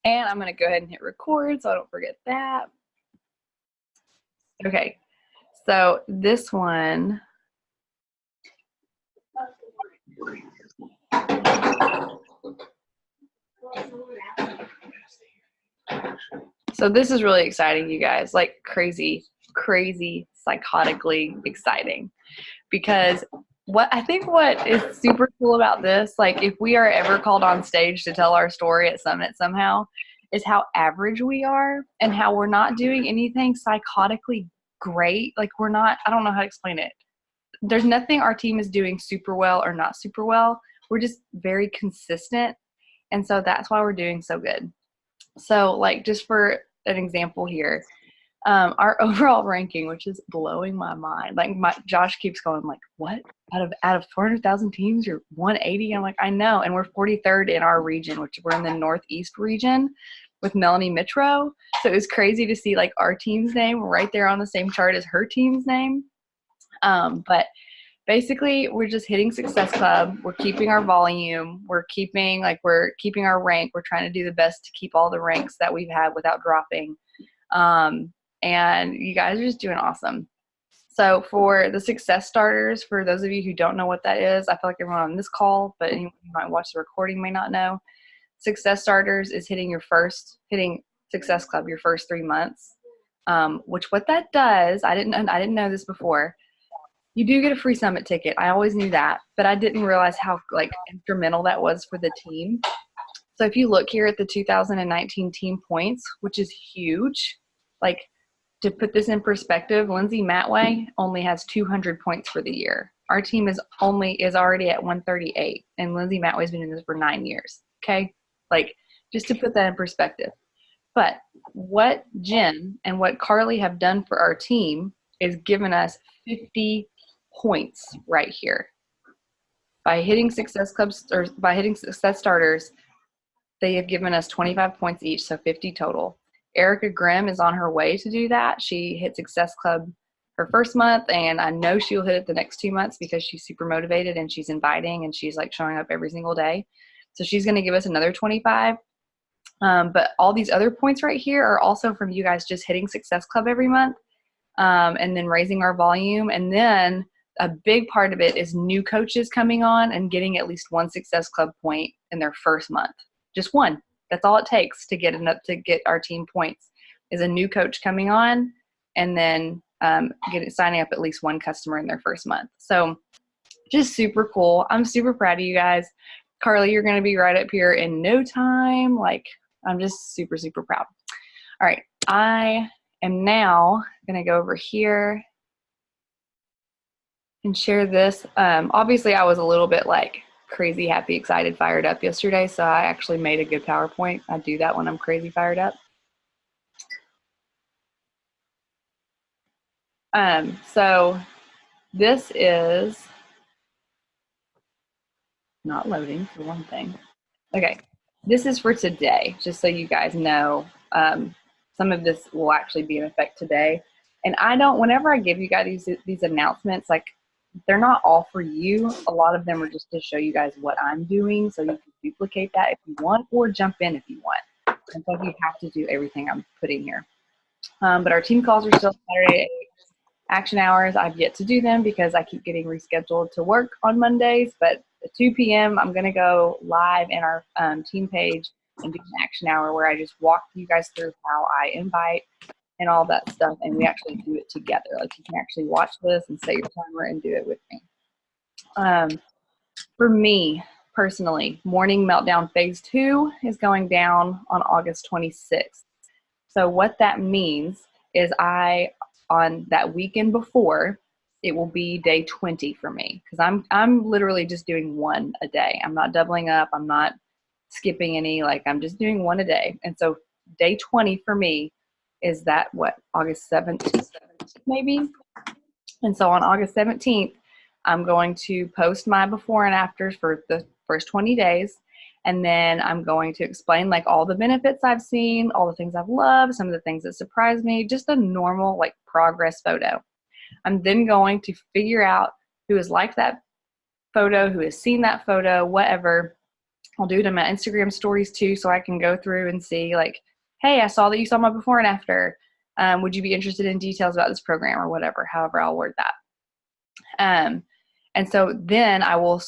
And I'm going to go ahead and hit record so I don't forget that. Okay, so this one. So this is really exciting, you guys, like crazy, psychotically exciting. Because what is super cool about this, like if we are ever called on stage to tell our story at Summit somehow, is how average we are and how we're not doing anything psychotically great. Like we're not, I don't know how to explain it. There's nothing our team is doing super well or not super well. We're just very consistent. And so that's why we're doing so good. So like just for an example here, our overall ranking, which is blowing my mind. Like Josh keeps going like, what? Out of 400,000 teams, you're 180? I'm like, I know. And we're 43rd in our region, which we're in the Northeast region with Melanie Mitro. So it was crazy to see like our team's name right there on the same chart as her team's name. But basically we're just hitting Success Club. We're keeping our volume. We're keeping our rank. We're trying to do the best to keep all the ranks that we've had without dropping. And you guys are just doing awesome. So for the success starters, for those of you who don't know what that is, I feel like everyone on this call, but anyone who might watch the recording may not know. Success starters is hitting Success Club your first 3 months. Which what that does, I didn't know this before. You do get a free summit ticket. I always knew that, but I didn't realize how like instrumental that was for the team. So if you look here at the 2019 team points, which is huge, like to put this in perspective, Lindsay Matway only has 200 points for the year. Our team is already at 138, and Lindsay Matway's been in this for 9 years. Okay, like just to put that in perspective. But what Jen and what Carly have done for our team is given us 50 points right here. By hitting Success Clubs or by hitting Success Starters, they have given us 25 points each, so 50 total. Erica Grimm is on her way to do that. She hit Success Club her first month, and I know she'll hit it the next 2 months because she's super motivated and she's inviting and she's like showing up every single day. So she's going to give us another 25. But all these other points right here are also from you guys just hitting Success Club every month, and then raising our volume. And then a big part of it is new coaches coming on and getting at least one Success Club point in their first month. Just one. That's all it takes to get our team points is a new coach coming on and then signing up at least one customer in their first month. So just super cool. I'm super proud of you guys. Carly, you're going to be right up here in no time. Like I'm just super, super proud. All right. I am now going to go over here and share this. Obviously I was a little bit like crazy, happy, excited, fired up yesterday. So I actually made a good PowerPoint. I do that when I'm crazy fired up. So this is not loading for one thing. Okay. This is for today, just so you guys know. Some of this will actually be in effect today. And whenever I give you guys these announcements, like they're not all for you. A lot of them are just to show you guys what I'm doing so you can duplicate that if you want or jump in if you want. And so you have to do everything I'm putting here. But our team calls are still Saturday action hours. I've yet to do them because I keep getting rescheduled to work on Mondays. But at 2 p.m., I'm going to go live in our team page and do an action hour where I just walk you guys through how I invite and all that stuff, and we actually do it together. Like you can actually watch this and set your timer and do it with me. For me personally, Morning Meltdown Phase 2 is going down on August 26th. So what that means is on that weekend before, it will be day 20 for me because I'm literally just doing one a day. I'm not doubling up. I'm not skipping any. Like I'm just doing one a day. And so day 20 for me is that August 7th maybe. And so on August 17th, I'm going to post my before and afters for the first 20 days. And then I'm going to explain like all the benefits I've seen, all the things I've loved, some of the things that surprised me, just a normal like progress photo. I'm then going to figure out who has liked that photo, who has seen that photo, whatever. I'll do it in my Instagram stories too, so I can go through and see like, hey, I saw that you saw my before and after. Would you be interested in details about this program or whatever, however I'll word that. And so then I will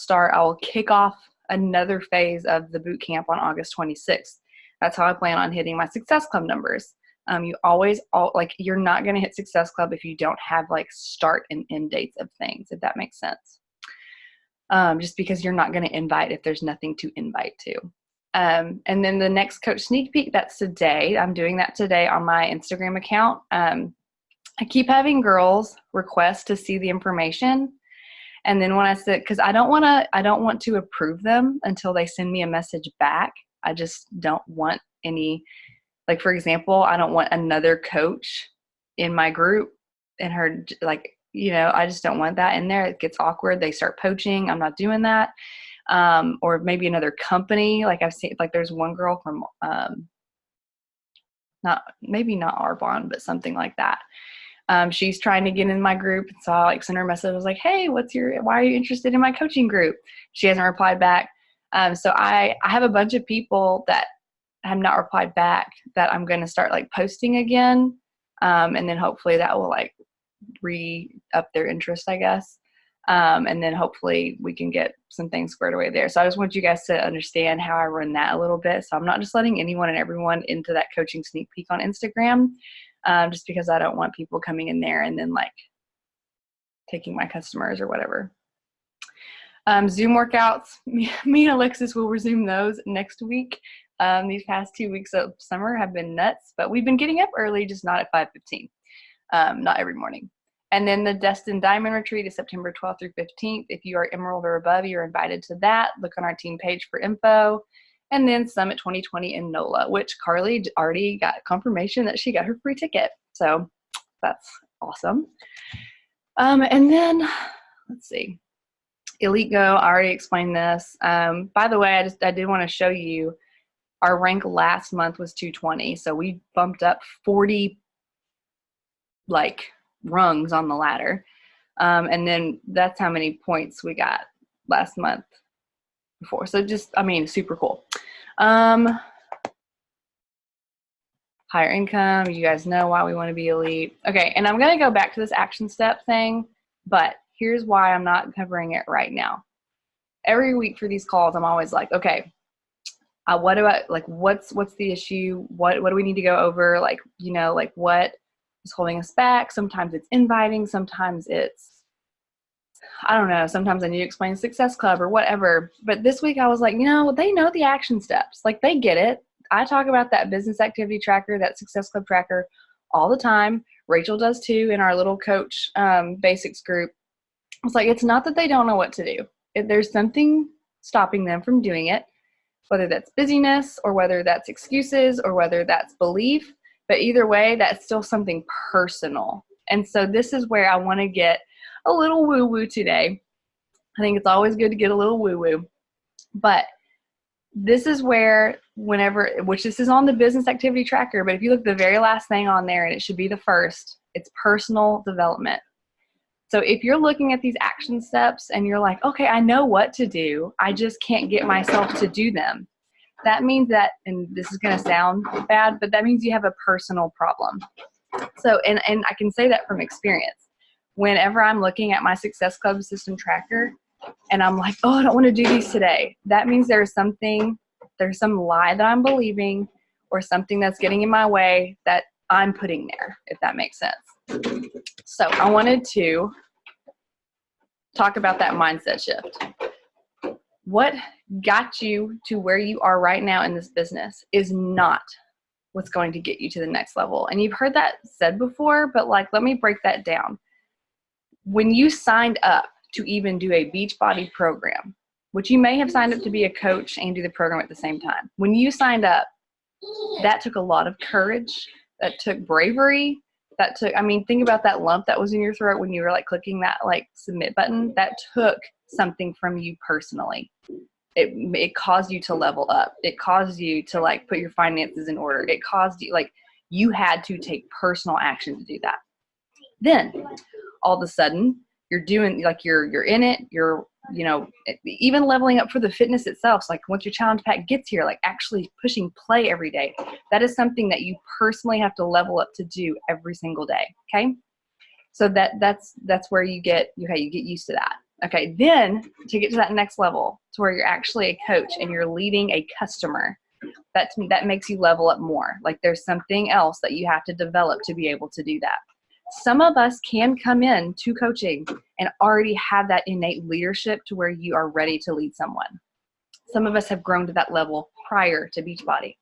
kick off another phase of the boot camp on August 26th. That's how I plan on hitting my Success Club numbers. You're not going to hit Success Club if you don't have like start and end dates of things, if that makes sense. Just because you're not going to invite if there's nothing to invite to. And then the next coach sneak peek, that's today. I'm doing that today on my Instagram account. I keep having girls request to see the information. And then when I said, because I don't want to approve them until they send me a message back. I just don't want any, like, for example, I don't want another coach in my group and her, like, I just don't want that in there. It gets awkward. They start poaching. I'm not doing that. Or maybe another company. Like I've seen, like there's one girl from, not Arbonne, but something like that. She's trying to get in my group. So I like sent her a message. I was like, hey, why are you interested in my coaching group? She hasn't replied back. So I have a bunch of people that have not replied back that I'm going to start like posting again. And then hopefully that will like re-up their interest, I guess. And then hopefully we can get some things squared away there. So I just want you guys to understand how I run that a little bit. So I'm not just letting anyone and everyone into that coaching sneak peek on Instagram, just because I don't want people coming in there and then like taking my customers or whatever. Zoom workouts, me and Alexis will resume those next week. These past 2 weeks of summer have been nuts, but we've been getting up early, just not at 5:15, not every morning. And then the Destin Diamond Retreat is September 12th through 15th. If you are Emerald or above, you're invited to that. Look on our team page for info. And then Summit 2020 in NOLA, which Carly already got confirmation that she got her free ticket. So that's awesome. And then, let's see. Elite Go, I already explained this. By the way, I did want to show you our rank last month was 220. So we bumped up 40 like rungs on the ladder. And then that's how many points we got last month before. So just, super cool. Higher income, you guys know why we want to be elite. Okay, and I'm going to go back to this action step thing, but here's why I'm not covering it right now. Every week for these calls, I'm always like, okay, what about, like, what's the issue? What do we need to go over? Like, what is holding us back? Sometimes it's inviting. Sometimes it's, I don't know. Sometimes I need to explain Success Club or whatever. But this week I was like, they know the action steps. Like, they get it. I talk about that business activity tracker, that Success Club tracker all the time. Rachel does too in our little coach basics group. It's like, it's not that they don't know what to do. If there's something stopping them from doing it, whether that's busyness or whether that's excuses or whether that's belief, but either way, that's still something personal. And so this is where I want to get a little woo-woo today. I think it's always good to get a little woo-woo. But this is where which this is on the business activity tracker, but if you look the very last thing on there, and it should be the first, it's personal development. So if you're looking at these action steps and you're like, okay, I know what to do, I just can't get myself to do them. That means that, and this is going to sound bad, but that means you have a personal problem. So, and I can say that from experience. Whenever I'm looking at my Success Club system tracker and I'm like, oh, I don't want to do these today, that means there's some lie that I'm believing or something that's getting in my way that I'm putting there, if that makes sense. So I wanted to talk about that mindset shift. What got you to where you are right now in this business is not what's going to get you to the next level. And you've heard that said before, but like, let me break that down. When you signed up to even do a Beachbody program, which you may have signed up to be a coach and do the program at the same time. When you signed up, that took a lot of courage. That took bravery. Think about that lump that was in your throat when you were like clicking that like submit button. That took something from you personally. It caused you to level up. It caused you to like put your finances in order. It caused you, like, you had to take personal action to do that. Then all of a sudden you're doing, like, you're in it, you're you know, even leveling up for the fitness itself. So like once your challenge pack gets here, like actually pushing play every day, that is something that you personally have to level up to do every single day. Okay. So that's where you get used to that. Okay. Then to get to that next level to where you're actually a coach and you're leading a customer, that makes you level up more. Like there's something else that you have to develop to be able to do that. Some of us can come in to coaching and already have that innate leadership to where you are ready to lead someone. Some of us have grown to that level prior to Beachbody.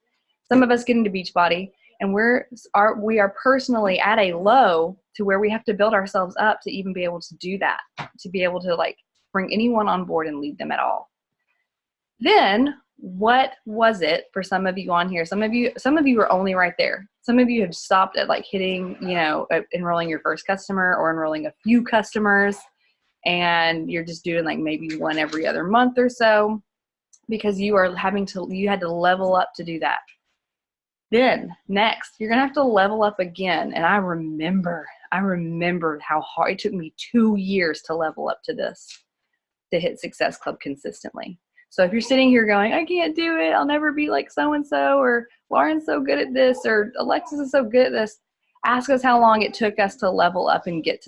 Some of us get into Beachbody and we are personally at a low to where we have to build ourselves up to even be able to do that, to be able to like bring anyone on board and lead them at all. Then what was it for some of you on here? Some of you are only right there. Some of you have stopped at like hitting, you know, enrolling your first customer or enrolling a few customers, and you're just doing like maybe one every other month or so because you had to level up to do that. Then next, you're going to have to level up again. And I remember how hard it took me 2 years to level up to this, to hit Success Club consistently. So if you're sitting here going, I can't do it, I'll never be like so-and-so, or Lauren's so good at this, or Alexis is so good at this, ask us how long it took us to level up and get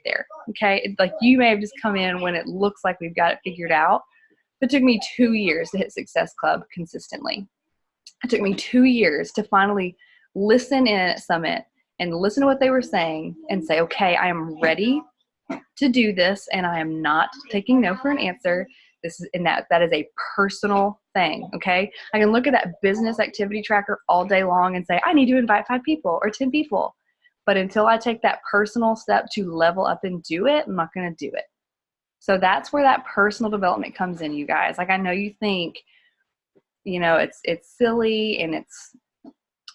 there. Okay. Like you may have just come in when it looks like we've got it figured out. It took me 2 years to hit Success Club consistently. It took me 2 years to finally listen in at Summit and listen to what they were saying and say, okay, I am ready to do this and I am not taking no for an answer. That is a personal thing. Okay. I can look at that business activity tracker all day long and say, I need to invite 5 people or 10 people. But until I take that personal step to level up and do it, I'm not going to do it. So that's where that personal development comes in, you guys. Like, I know you think, you know, it's silly and it's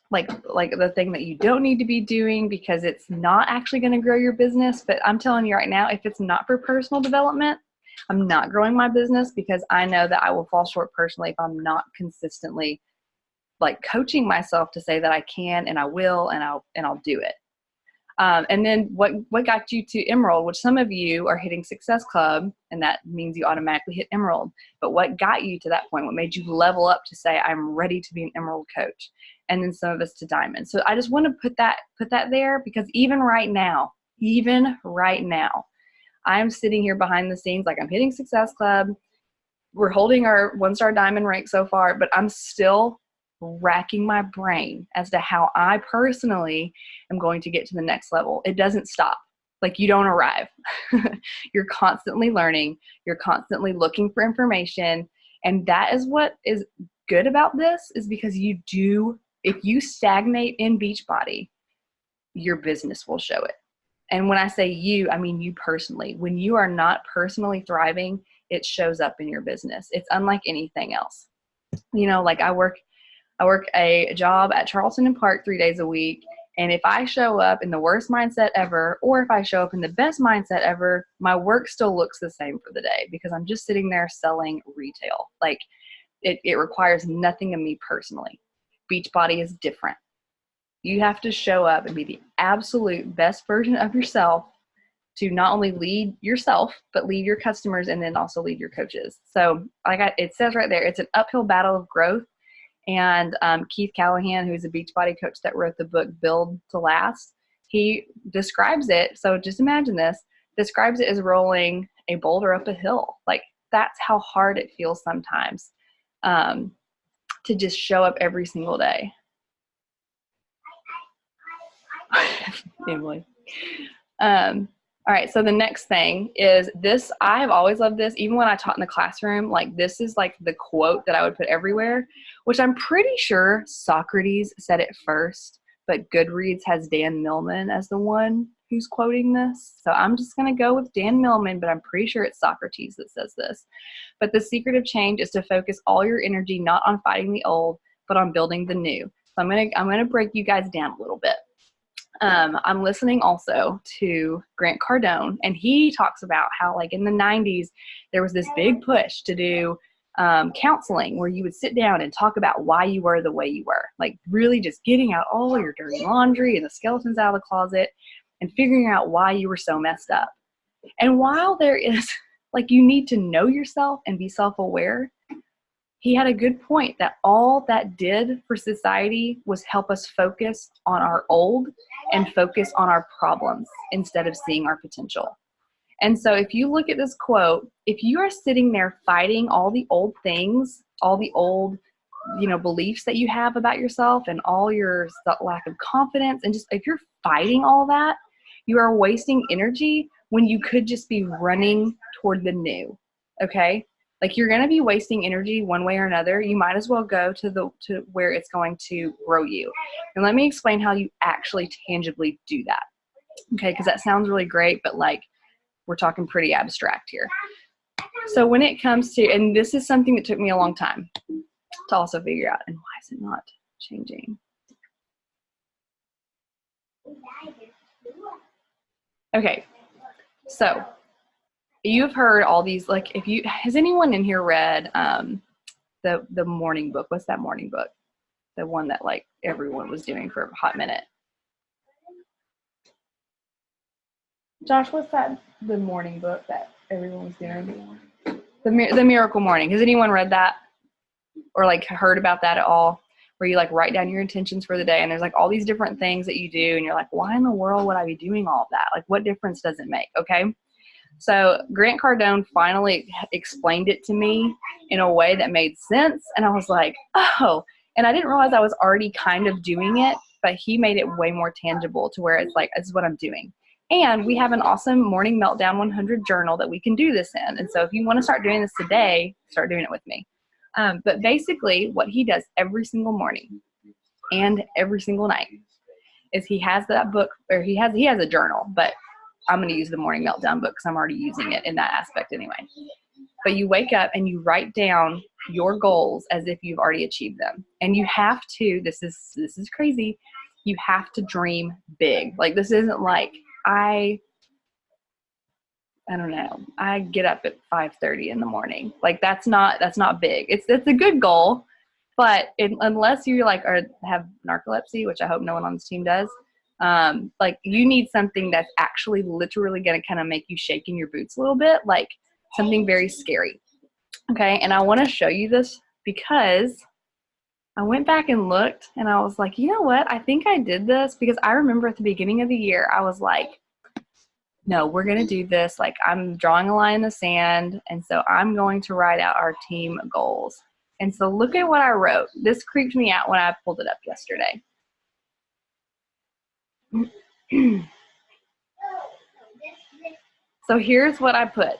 like the thing that you don't need to be doing because it's not actually going to grow your business. But I'm telling you right now, if it's not for personal development, I'm not growing my business because I know that I will fall short personally if I'm not consistently like coaching myself to say that I can and I will and I'll do it. And then what got you to Emerald, which some of you are hitting Success Club, and that means you automatically hit Emerald. But what got you to that point? What made you level up to say, I'm ready to be an Emerald coach? And then some of us to Diamond. So I just want to put that there because even right now, I'm sitting here behind the scenes, like I'm hitting Success Club. We're holding our 1-star Diamond rank so far, but I'm still racking my brain as to how I personally am going to get to the next level. It doesn't stop. Like you don't arrive. You're constantly learning. You're constantly looking for information. And that is what is good about this is because if you stagnate in Beachbody, your business will show it. And when I say you, I mean you personally. When you are not personally thriving, it shows up in your business. It's unlike anything else. You know, like I work a job at Charleston and Park 3 days a week. And if I show up in the worst mindset ever, or if I show up in the best mindset ever, my work still looks the same for the day because I'm just sitting there selling retail. Like it requires nothing of me personally. Beachbody is different. You have to show up and be the absolute best version of yourself to not only lead yourself, but lead your customers and then also lead your coaches. So it says right there, it's an uphill battle of growth. And Keith Callahan, who's a Beachbody coach that wrote the book Build to Last, he describes it. So just imagine this, describes it as rolling a boulder up a hill. Like that's how hard it feels sometimes to just show up every single day. Emily. All right, so the next thing is this. I've always loved this, even when I taught in the classroom. Like this is like the quote that I would put everywhere, which I'm pretty sure Socrates said it first, but Goodreads has Dan Millman as the one who's quoting this. So I'm just going to go with Dan Millman, but I'm pretty sure it's Socrates that says this. But the secret of change is to focus all your energy not on fighting the old, but on building the new. So I'm gonna break you guys down a little bit. I'm listening also to Grant Cardone, and he talks about how like in the 90s, there was this big push to do counseling where you would sit down and talk about why you were the way you were, like really just getting out all your dirty laundry and the skeletons out of the closet and figuring out why you were so messed up. And while there is Like, you need to know yourself and be self-aware. He had a good point that all that did for society was help us focus on our old and focus on our problems instead of seeing our potential. And so if you look at this quote, if you are sitting there fighting all the old things, all the old, beliefs that you have about yourself and all your lack of confidence, and just if you're fighting all that, you are wasting energy when you could just be running toward the new. Okay? Like, you're going to be wasting energy one way or another. You might as well go to where it's going to grow you. And let me explain how you actually tangibly do that. Okay? Because that sounds really great, but like, we're talking pretty abstract here. So when it comes to, and this is something that took me a long time to also figure out, and why is it not changing? Okay, so you've heard all these, like, has anyone in here read the morning book? What's that morning book? The one that like everyone was doing for a hot minute. Josh, what's that? The morning book that everyone was doing? The Miracle Morning. Has anyone read that or like heard about that at all? Where you like write down your intentions for the day, and there's like all these different things that you do, and you're like, why in the world would I be doing all of that? Like, what difference does it make? Okay. So Grant Cardone finally explained it to me in a way that made sense. And I was like, oh, and I didn't realize I was already kind of doing it, but he made it way more tangible to where it's like, this is what I'm doing. And we have an awesome Morning Meltdown 100 journal that we can do this in. And so if you want to start doing this today, start doing it with me. But basically what he does every single morning and every single night is he has that book, or he has a journal, but I'm going to use the Morning Meltdown book because I'm already using it in that aspect anyway. But you wake up and you write down your goals as if you've already achieved them. And you have to, this is crazy, you have to dream big. Like, this isn't like, I don't know, I get up at 5:30 in the morning. Like, that's not big. It's a good goal, but unless you like have narcolepsy, which I hope no one on this team does, like, you need something that's actually literally going to kind of make you shake in your boots a little bit, like something very scary. Okay. And I want to show you this because I went back and looked and I was like, you know what? I think I did this because I remember at the beginning of the year, I was like, no, we're going to do this. Like, I'm drawing a line in the sand. And so I'm going to write out our team goals. And so look at what I wrote. This creeped me out when I pulled it up yesterday. So here's what I put.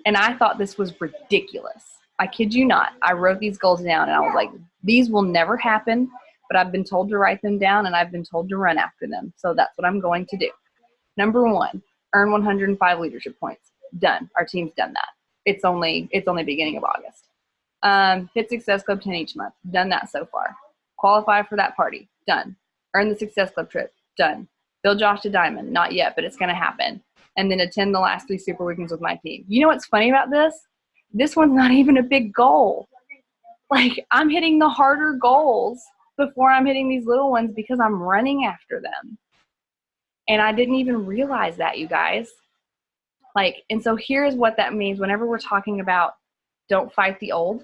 And I thought this was ridiculous. I kid you not. I wrote these goals down and I was like, these will never happen, but I've been told to write them down and I've been told to run after them. So that's what I'm going to do. Number 1, earn 105 leadership points. Done. Our team's done that. It's only beginning of August. Hit Success Club 10 each month. Done that so far. Qualify for that party. Done. Earn the Success Club trip. Done. Build Josh to Diamond. Not yet, but it's going to happen. And then attend the last 3 super weekends with my team. You know what's funny about this? This one's not even a big goal. Like, I'm hitting the harder goals before I'm hitting these little ones because I'm running after them. And I didn't even realize that, you guys. Like, and so here's what that means whenever we're talking about don't fight the old.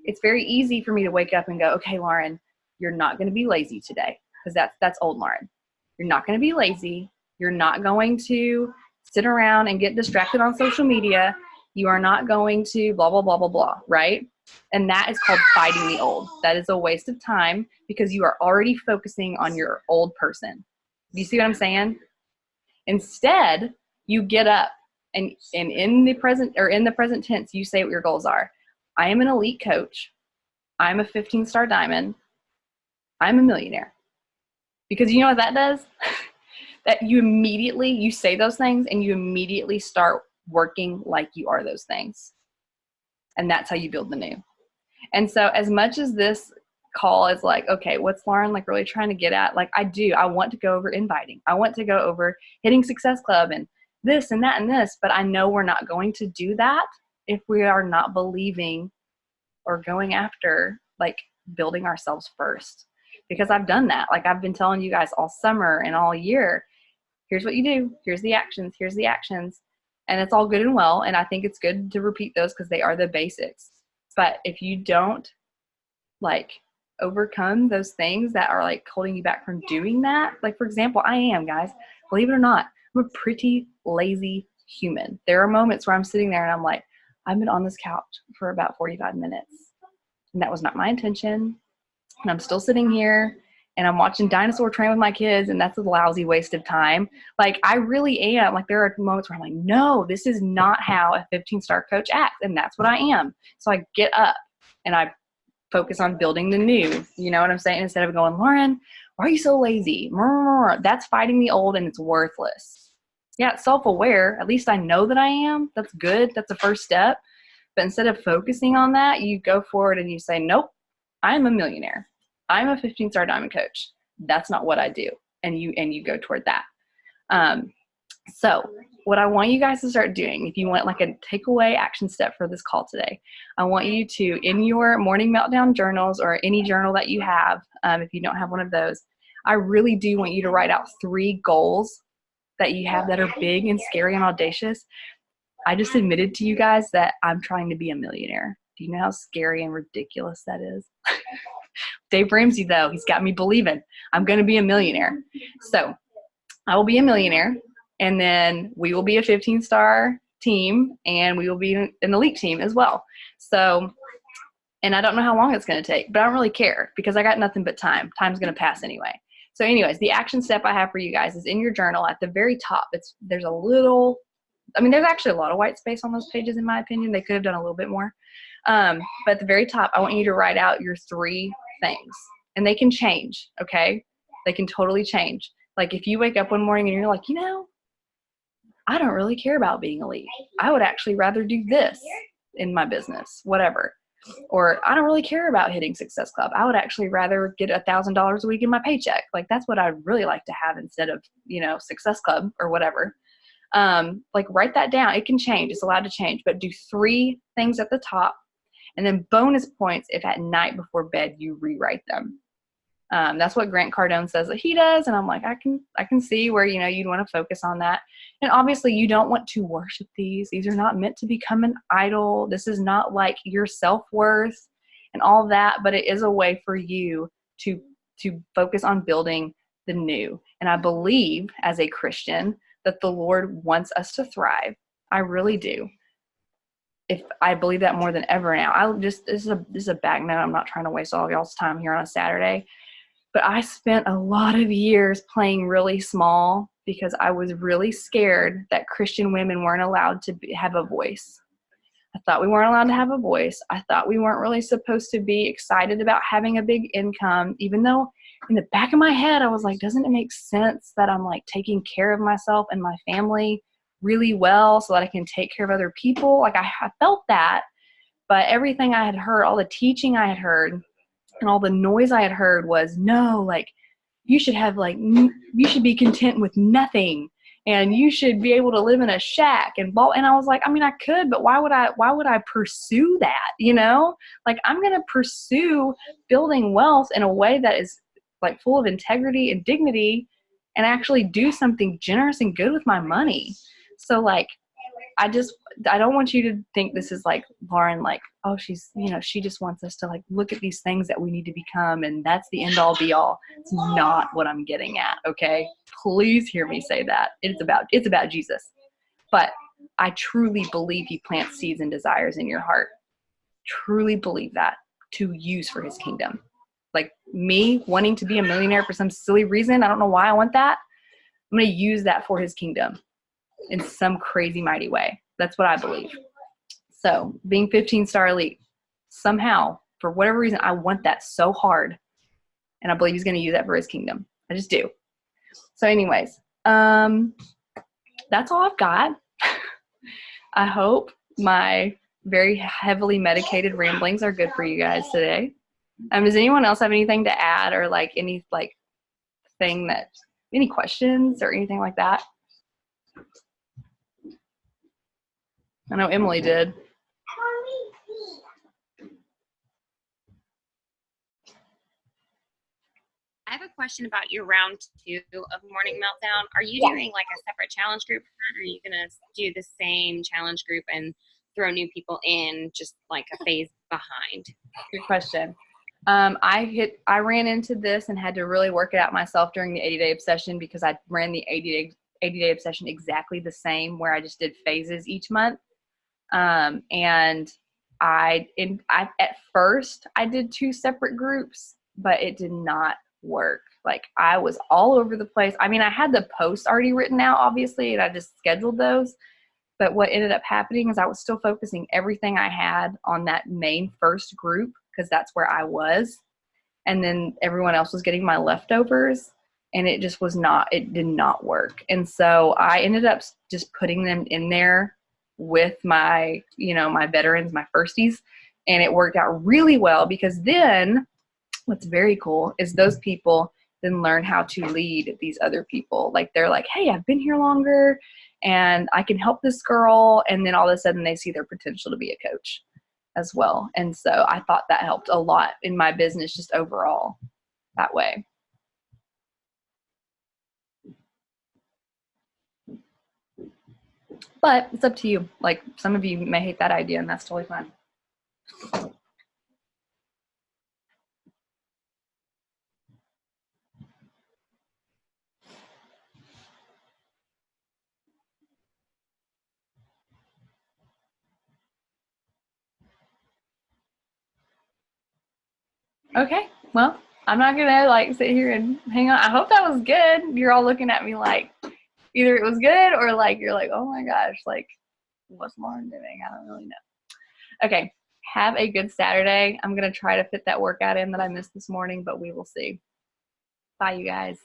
It's very easy for me to wake up and go, okay, Lauren, you're not going to be lazy today, because that's old Lauren. You're not going to be lazy. You're not going to sit around and get distracted on social media. You are not going to blah, blah, blah, blah, blah, right? And that is called fighting the old. That is a waste of time because you are already focusing on your old person. Do you see what I'm saying? Instead, you get up and in the present tense, you say what your goals are. I am an elite coach. I'm a 15-star diamond. I'm a millionaire. Because you know what that does? That you say those things and you immediately start working like you are those things. And that's how you build the new. And so as much as this call is like, okay, what's Lauren like really trying to get at? Like, I want to go over inviting. I want to go over hitting Success Club and this and that and this, but I know we're not going to do that if we are not believing or going after like building ourselves first. Because I've done that. Like, I've been telling you guys all summer and all year, here's what you do. Here's the actions. Here's the actions. And it's all good and well. And I think it's good to repeat those because they are the basics. But if you don't like overcome those things that are like holding you back from doing that, like for example, I am, guys, believe it or not, I'm a pretty lazy human. There are moments where I'm sitting there and I'm like, I've been on this couch for about 45 minutes and that was not my intention. And I'm still sitting here and I'm watching Dinosaur Train with my kids, and that's a lousy waste of time. Like, I really am. Like, there are moments where I'm like, no, this is not how a 15-star coach acts, and that's what I am. So I get up and I focus on building the new. You know what I'm saying? Instead of going, Lauren, why are you so lazy? That's fighting the old, and it's worthless. Yeah, it's self-aware. At least I know that I am. That's good. That's the first step. But instead of focusing on that, you go forward and you say, nope, I'm a millionaire. I'm a 15-star diamond coach. That's not what I do. And you go toward that. So what I want you guys to start doing, if you want like a takeaway action step for this call today, I want you to, in your morning meltdown journals or any journal that you have, if you don't have one of those, I really do want you to write out 3 goals that you have that are big and scary and audacious. I just admitted to you guys that I'm trying to be a millionaire. Do you know how scary and ridiculous that is? Dave Ramsey, though, he's got me believing I'm going to be a millionaire. So I will be a millionaire, and then we will be a 15-star team, and we will be an elite team as well. So, and I don't know how long it's going to take, but I don't really care because I got nothing but time. Time's going to pass anyway. So anyways, the action step I have for you guys is in your journal at the very top. There's actually a lot of white space on those pages, in my opinion. They could have done a little bit more. But at the very top, I want you to write out your 3 things. And they can change, okay? They can totally change. Like if you wake up one morning and you're like, I don't really care about being elite. I would actually rather do this in my business, whatever. Or I don't really care about hitting Success Club. I would actually rather get $1,000 a week in my paycheck. Like that's what I'd really like to have instead of, Success Club or whatever. Like write that down. It can change. It's allowed to change, but do 3 things at the top. And then bonus points if at night before bed you rewrite them. That's what Grant Cardone says that he does. And I'm like, I can see where, you'd want to focus on that. And obviously you don't want to worship these. These are not meant to become an idol. This is not like your self-worth and all that, but it is a way for you to focus on building the new. And I believe as a Christian that the Lord wants us to thrive. I really do. If I believe that more than ever now. This is a back note. I'm not trying to waste all y'all's time here on a Saturday. But I spent a lot of years playing really small because I was really scared that Christian women weren't allowed to have a voice. I thought we weren't allowed to have a voice. I thought we weren't really supposed to be excited about having a big income, even though in the back of my head, I was like, doesn't it make sense that I'm like taking care of myself and my family really well so that I can take care of other people? Like I felt that, but everything I had heard, all the teaching I had heard, and all the noise I had heard was, no, like you should you should be content with nothing, and you should be able to live in a shack and blah. And I was like, I could, but why would I pursue that? Like I'm going to pursue building wealth in a way that is like full of integrity and dignity and actually do something generous and good with my money. So like, I don't want you to think this is like Lauren, like, oh, she's, she just wants us to like look at these things that we need to become. And that's the end all be all. It's not what I'm getting at. Okay. Please hear me say that. It's about Jesus. But I truly believe he plants seeds and desires in your heart. Truly believe that to use for his kingdom. Like me wanting to be a millionaire for some silly reason. I don't know why I want that. I'm going to use that for his kingdom in some crazy mighty way. That's what I believe. So being 15-star elite, somehow, for whatever reason, I want that so hard. And I believe he's going to use that for his kingdom. I just do. So anyways, that's all I've got. I hope my very heavily medicated ramblings are good for you guys today. Does anyone else have anything to add or like any questions or anything like that? I know Emily did. I have a question about your round 2 of Morning Meltdown. Are you Yeah. doing like a separate challenge group for that, or are you gonna do the same challenge group and throw new people in just like a phase behind? Good question. I ran into this and had to really work it out myself during the 80-day obsession because I ran the 80-day obsession exactly the same, where I just did phases each month. And at first I did 2 separate groups, but it did not work. Like, I was all over the place. I mean, I had the posts already written out, obviously, and I just scheduled those. But what ended up happening is I was still focusing everything I had on that main first group because that's where I was. And then everyone else was getting my leftovers, and it just it did not work. And so I ended up just putting them in there with my, my veterans, my firsties. And it worked out really well because then what's very cool is those people then learn how to lead these other people. Like, they're like, hey, I've been here longer and I can help this girl. And then all of a sudden they see their potential to be a coach as well. And so I thought that helped a lot in my business just overall that way. But it's up to you. Like, some of you may hate that idea, and that's totally fine. Okay, well, I'm not gonna like sit here and hang on. I hope that was good. You're all looking at me like either it was good or like you're like, oh my gosh, like, what's Lauren doing? I don't really know. Okay, have a good Saturday. I'm gonna try to fit that workout in that I missed this morning, but we will see. Bye, you guys.